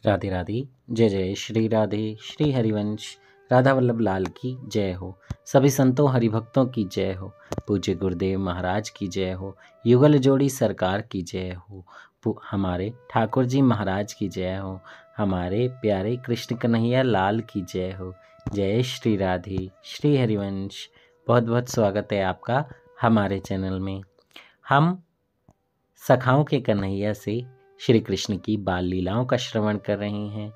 राधे राधे। जय जय श्री राधे। श्री हरिवंश राधा वल्लभ लाल की जय हो। सभी संतों हरिभक्तों की जय हो। पूज्य गुरुदेव महाराज की जय हो। युगल जोड़ी सरकार की जय हो। हमारे ठाकुर जी महाराज की जय हो। हमारे प्यारे कृष्ण कन्हैया लाल की जय हो। जय श्री राधे। श्री हरिवंश। बहुत बहुत स्वागत है आपका हमारे चैनल में। हम सखाओं के कन्हैया से श्री कृष्ण की बाल लीलाओं का श्रवण कर रहे हैं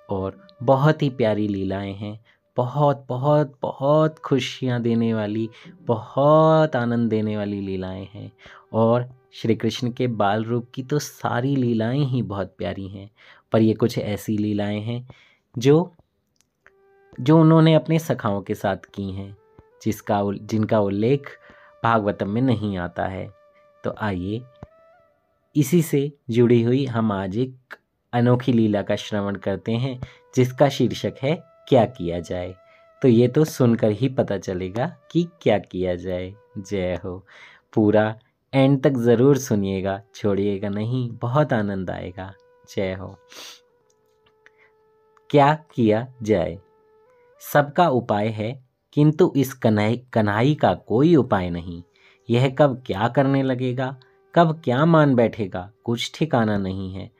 और बहुत ही प्यारी लीलाएं हैं। बहुत बहुत बहुत खुशियाँ देने वाली, बहुत आनंद देने वाली लीलाएं हैं। और श्री कृष्ण के बाल रूप की तो सारी लीलाएं ही बहुत प्यारी हैं, पर ये कुछ ऐसी लीलाएं हैं जो उन्होंने अपने सखाओं के साथ की हैं, जिनका उल्लेख भागवतम में नहीं आता है। तो आइए इसी से जुड़ी हुई हम आज एक अनोखी लीला का श्रवण करते हैं, जिसका शीर्षक है क्या किया जाए। तो ये तो सुनकर ही पता चलेगा कि क्या किया जाए। जय हो। पूरा एंड तक ज़रूर सुनिएगा, छोड़िएगा नहीं, बहुत आनंद आएगा। जय हो। क्या किया जाए। सबका उपाय है, किंतु इस कन्हई का कोई उपाय नहीं। यह कब क्या करने लगेगा, कब क्या मान बैठेगा, कुछ ठिकाना नहीं है।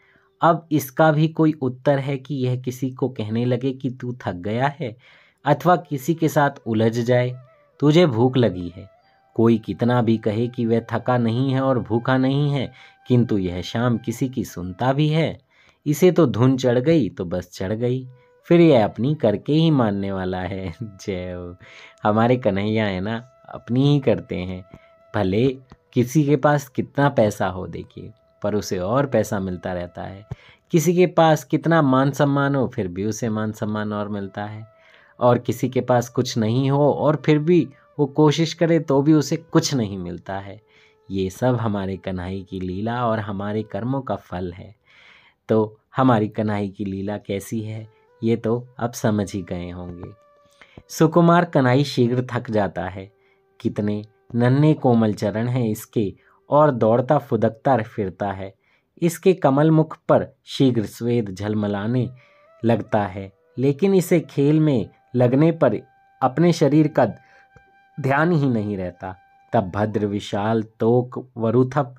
अब इसका भी कोई उत्तर है कि यह किसी को कहने लगे कि तू थक गया है, अथवा किसी के साथ उलझ जाए, तुझे भूख लगी है। कोई कितना भी कहे कि वह थका नहीं है और भूखा नहीं है, किंतु यह शाम किसी की सुनता भी है। इसे तो धुन चढ़ गई तो बस चढ़ गई, फिर यह अपनी करके ही मानने वाला है। जय हो। हमारे कन्हैया है ना, अपनी ही करते हैं। भले किसी के पास कितना पैसा हो, देखिए, पर उसे और पैसा मिलता रहता है। किसी के पास कितना मान सम्मान हो, फिर भी उसे मान सम्मान और मिलता है। और किसी के पास कुछ नहीं हो और फिर भी वो कोशिश करे तो भी उसे कुछ नहीं मिलता है। ये सब हमारे कन्हई की लीला और हमारे कर्मों का फल है। तो हमारी कन्हई की लीला कैसी है, ये तो अब समझ ही गए होंगे। सुकुमार कन्हई शीघ्र थक जाता है। कितने नन्हे कोमल चरण हैं इसके, और दौड़ता फुदकता फिरता है। इसके कमल मुख पर शीघ्र स्वेद झलमलाने लगता है, लेकिन इसे खेल में लगने पर अपने शरीर का ध्यान ही नहीं रहता। तब भद्र विशाल तोक वरुथप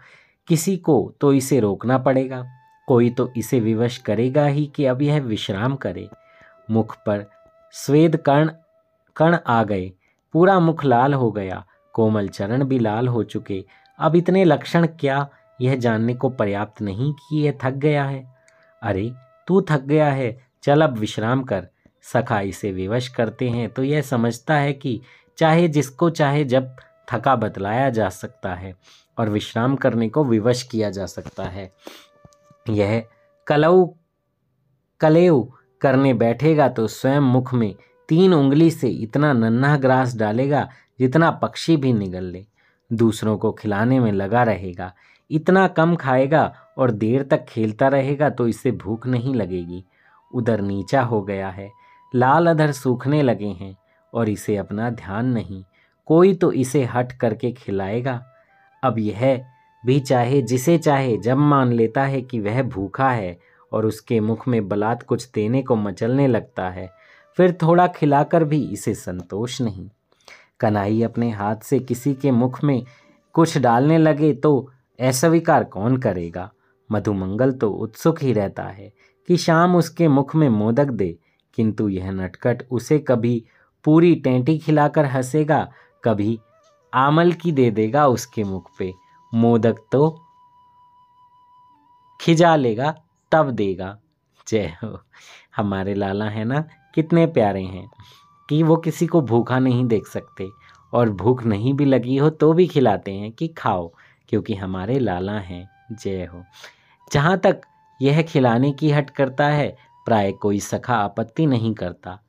किसी को तो इसे रोकना पड़ेगा। कोई तो इसे विवश करेगा ही कि अब यह विश्राम करे। मुख पर स्वेद कण आ गए, पूरा मुख लाल हो गया, कोमल चरण भी लाल हो चुके। अब इतने लक्षण क्या यह जानने को पर्याप्त नहीं कि यह थक गया है। अरे तू थक गया है, चल अब विश्राम कर। सखा इसे विवश करते हैं तो यह समझता है कि चाहे जिसको चाहे जब थका बतलाया जा सकता है और विश्राम करने को विवश किया जा सकता है। यह कलेव करने बैठेगा तो स्वयं मुख में 3 उंगली से इतना नन्हा ग्रास डालेगा जितना पक्षी भी निगल ले। दूसरों को खिलाने में लगा रहेगा, इतना कम खाएगा और देर तक खेलता रहेगा तो इसे भूख नहीं लगेगी। उधर नीचा हो गया है, लाल अधर सूखने लगे हैं और इसे अपना ध्यान नहीं। कोई तो इसे हट करके खिलाएगा। अब यह भी चाहे जिसे चाहे जब मान लेता है कि वह भूखा है और उसके मुख में बलात् कुछ देने को मचलने लगता है, फिर थोड़ा खिलाकर भी इसे संतोष नहीं। कन्हई अपने हाथ से किसी के मुख में कुछ डालने लगे तो अस्वीकार कौन करेगा। मधुमंगल तो उत्सुक ही रहता है कि शाम उसके मुख में मोदक दे, किंतु यह नटखट उसे कभी पूरी टेंटी खिलाकर हंसेगा, कभी आमल की दे देगा उसके मुख पे। मोदक तो खिजा लेगा तब देगा। जय हो। हमारे लाला है ना, कितने प्यारे हैं कि वो किसी को भूखा नहीं देख सकते, और भूख नहीं भी लगी हो तो भी खिलाते हैं कि खाओ, क्योंकि हमारे लाला हैं। जय हो। जहाँ तक यह खिलाने की हट करता है, प्राय कोई सखा आपत्ति नहीं करता।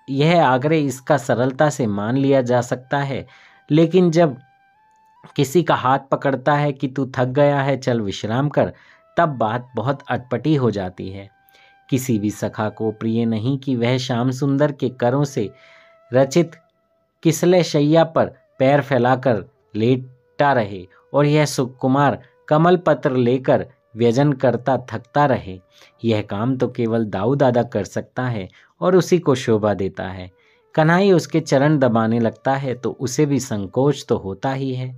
यह आग्रह इसका सरलता से मान लिया जा सकता है, लेकिन जब किसी का हाथ पकड़ता है कि तू थक गया है, चल विश्राम कर, तब बात बहुत अटपटी हो जाती है। किसी भी सखा को प्रिय नहीं कि वह श्याम सुंदर के करों से रचित किसले शैया पर पैर फैलाकर लेटा रहे और यह सुकुमार कमल पत्र लेकर व्यजन करता थकता रहे। यह काम तो केवल दाऊ दादा कर सकता है और उसी को शोभा देता है। कन्हई उसके चरण दबाने लगता है तो उसे भी संकोच तो होता ही है।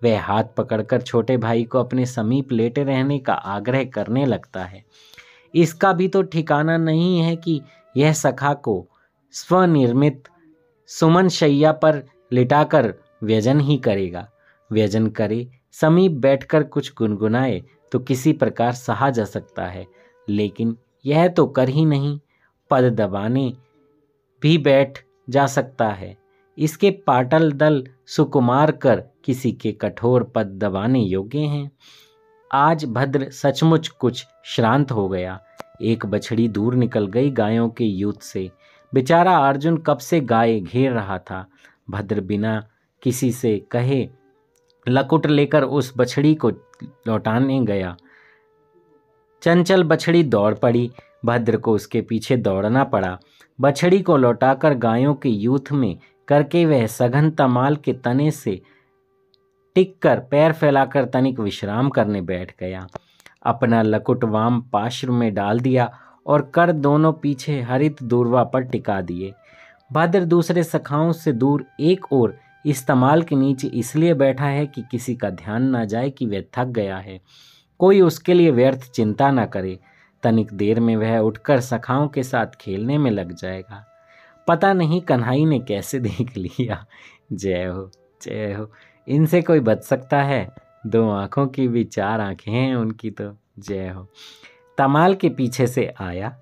वह हाथ पकड़कर छोटे भाई को अपने समीप लेटे रहने का आग्रह करने लगता है। इसका भी तो ठिकाना नहीं है कि यह सखा को स्वनिर्मित सुमन शैया पर लिटाकर व्यजन ही करेगा। व्यजन करे, समीप बैठकर कुछ गुनगुनाए तो किसी प्रकार सहा जा सकता है, लेकिन यह तो कर ही नहीं। पद दबाने भी बैठ जा सकता है। इसके पाटल दल सुकुमार कर किसी के कठोर पद दबाने योग्य हैं। आज भद्र सचमुच कुछ श्रांत हो गया। एक बछड़ी दूर निकल गई गायों के यूथ से। बेचारा अर्जुन कब से गाय घेर रहा था। भद्र बिना किसी से कहे लकुट लेकर उस बछड़ी को लौटाने गया। चंचल बछड़ी दौड़ पड़ी। भद्र को उसके पीछे दौड़ना पड़ा। बछड़ी को लौटाकर गायों के यूथ में करके वह सघन तमाल के तने से टिककर पैर फैलाकर तनिक विश्राम करने बैठ गया। अपना लकुट वाम पार्श्व में डाल दिया और कर दोनों पीछे हरित दूर्वा पर टिका दिए। भद्र दूसरे सखाओं से दूर एक ओर इस तमाल के नीचे इसलिए बैठा है कि किसी का ध्यान न जाए कि वह थक गया है, कोई उसके लिए व्यर्थ चिंता न करे। तनिक देर में वह उठकर सखाओं के साथ खेलने में लग जाएगा। पता नहीं कन्हई ने कैसे देख लिया। जय हो जय हो। इनसे कोई बच सकता है? 2 आँखों की भी 4 आँखें हैं उनकी तो। जय हो। तमाल के पीछे से आया,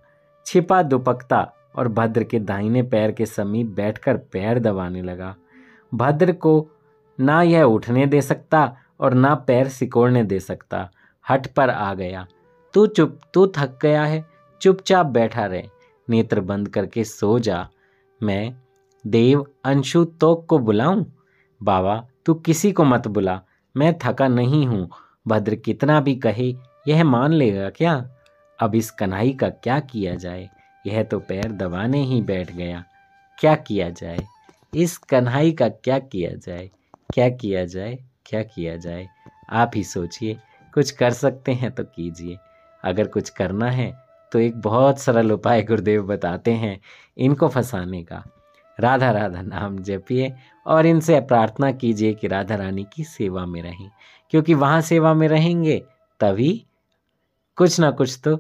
छिपा दुपकता और भद्र के दाहिने पैर के समीप बैठकर पैर दबाने लगा। भद्र को ना यह उठने दे सकता और ना पैर सिकोड़ने दे सकता। हठ पर आ गया। तू थक गया है, चुपचाप बैठा रहे, नेत्र बंद करके सो जा। मैं देव अंशु तोक को बुलाऊं? बाबा तू किसी को मत बुला, मैं थका नहीं हूँ। भद्र कितना भी कहे यह मान लेगा क्या? अब इस कन्हई का क्या किया जाए? यह तो पैर दबाने ही बैठ गया। क्या किया जाए? इस कन्हई का क्या किया जाए? क्या किया जाए? क्या किया जाए? आप ही सोचिए। कुछ कर सकते हैं तो कीजिए। अगर कुछ करना है तो एक बहुत सरल उपाय गुरुदेव बताते हैं इनको फंसाने का। राधा राधा नाम जपिए और इनसे प्रार्थना कीजिए कि राधा रानी की सेवा में रहें, क्योंकि वहाँ सेवा में रहेंगे तभी कुछ ना कुछ तो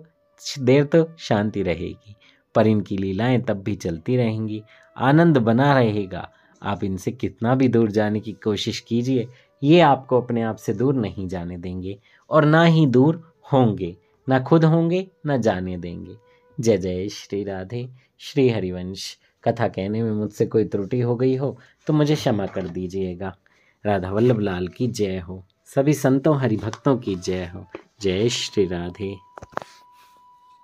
देर तो शांति रहेगी, पर इनकी लीलाएं तब भी चलती रहेंगी, आनंद बना रहेगा। आप इनसे कितना भी दूर जाने की कोशिश कीजिए, ये आपको अपने आप से दूर नहीं जाने देंगे और ना ही दूर होंगे, ना खुद होंगे ना जाने देंगे। जय जय श्री राधे। श्री हरिवंश। कथा कहने में मुझसे कोई त्रुटि हो गई हो तो मुझे क्षमा कर दीजिएगा। राधा वल्लभ लाल की जय हो। सभी संतों हरिभक्तों की जय हो। जय श्री राधे।